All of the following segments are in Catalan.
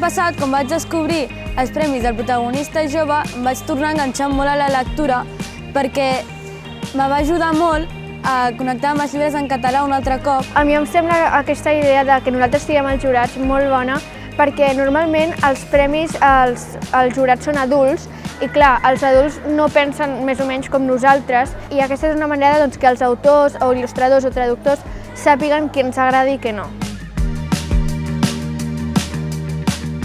passat, quan vaig descobrir els premis del protagonista jove, em vaig tornar a enganxar molt a la lectura perquè me va ajudar molt a connectar amb els llibres en català un altre cop. A mi em sembla aquesta idea de que nosaltres siguem els jurats molt bona perquè normalment els premis els jurats són adults i clar, els adults no pensen més o menys com nosaltres i aquesta és una manera que els autors o il·lustradors o traductors sàpiguen què ens agrada i què no.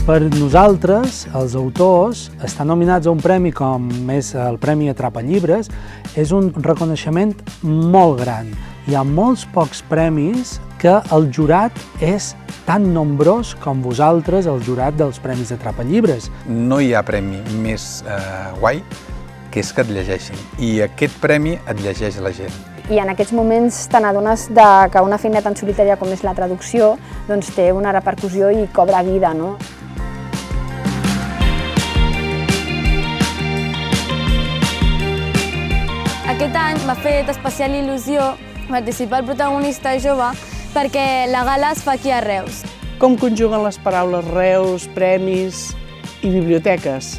Per nosaltres, els autors, estar nominats a un premi com és el Premi Atrapallibres és un reconeixement molt gran. Hi ha molts pocs premis que el jurat és tan nombrós com vosaltres, el jurat dels Premis Atrapallibres. No hi ha premi més guai que és que et llegeixin, i aquest premi et llegeix la gent. I en aquests moments te n'adones que una feina tan solitària com és la traducció té una repercussió i cobra vida, no? Aquest any m'ha fet especial il·lusió participar al protagonista jove perquè la gala es fa aquí a Reus. Com conjuguen les paraules Reus, premis i biblioteques?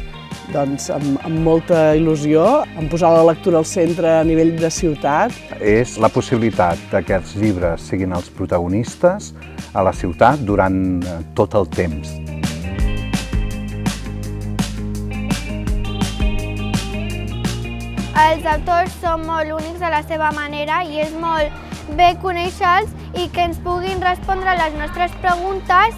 Doncs amb molta il·lusió, en posar la lectura al centre a nivell de ciutat. És la possibilitat que els llibres siguin els protagonistes a la ciutat durant tot el temps. Els autors són molt únics a la seva manera i és molt bé conèixer-los i que ens puguin respondre a les nostres preguntes.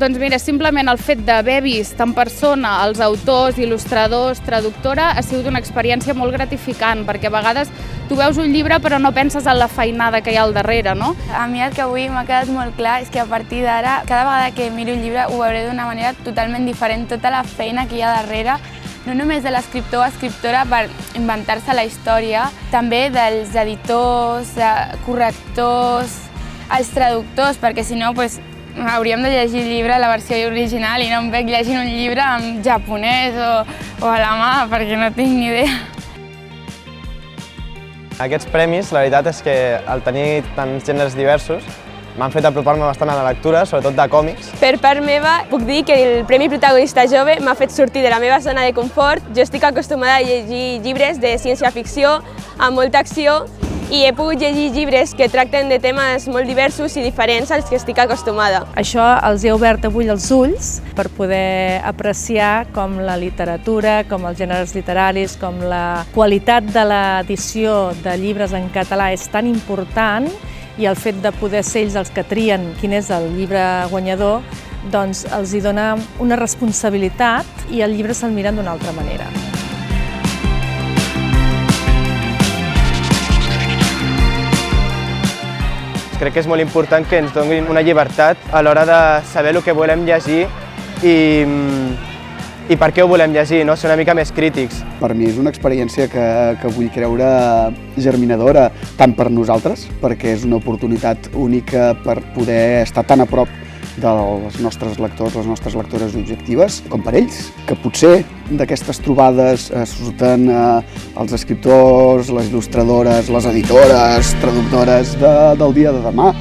Doncs mira, simplement el fet d'haver vist en persona els autors, il·lustradors, traductora, ha sigut una experiència molt gratificant, perquè a vegades tu veus un llibre però no penses en la feinada que hi ha al darrere, no? A mi el que avui m'ha quedat molt clar és que a partir d'ara, cada vegada que miro un llibre ho veuré d'una manera totalment diferent, tota la feina que hi ha darrere, no només de l'escriptor o escriptora per inventar-se la història, també dels editors, correctors, els traductors, perquè si no hauríem de llegir el llibre a la versió original i no em veig llegint un llibre en japonès o alemà, perquè no tinc ni idea. Aquests premis, la veritat és que al tenir tants gèneres diversos, m'han fet apropar-me bastant a la lectura, sobretot de còmics. Per part meva, puc dir que el Premi Protagonista Jove m'ha fet sortir de la meva zona de confort. Jo estic acostumada a llegir llibres de ciència-ficció, amb molta acció, i he pogut llegir llibres que tracten de temes molt diversos i diferents als que estic acostumada. Això els he obert avui els ulls per poder apreciar com la literatura, com els gèneres literaris, com la qualitat de l'edició de llibres en català és tan important i el fet de poder ser ells els que trien quin és el llibre guanyador, doncs els hi dona una responsabilitat i el llibre se'l miren d'una altra manera. Crec que és molt important que ens donin una llibertat a l'hora de saber el que volem llegir i per què ho volem llegir, no? Ser una mica més crítics. Per mi és una experiència que vull creure germinadora, tant per nosaltres, perquè és una oportunitat única per poder estar tan a prop dels nostres lectors, les nostres lectores objectives, com per ells, que potser d'aquestes trobades surten els escriptors, les il·lustradores, les editores, traductores del dia de demà.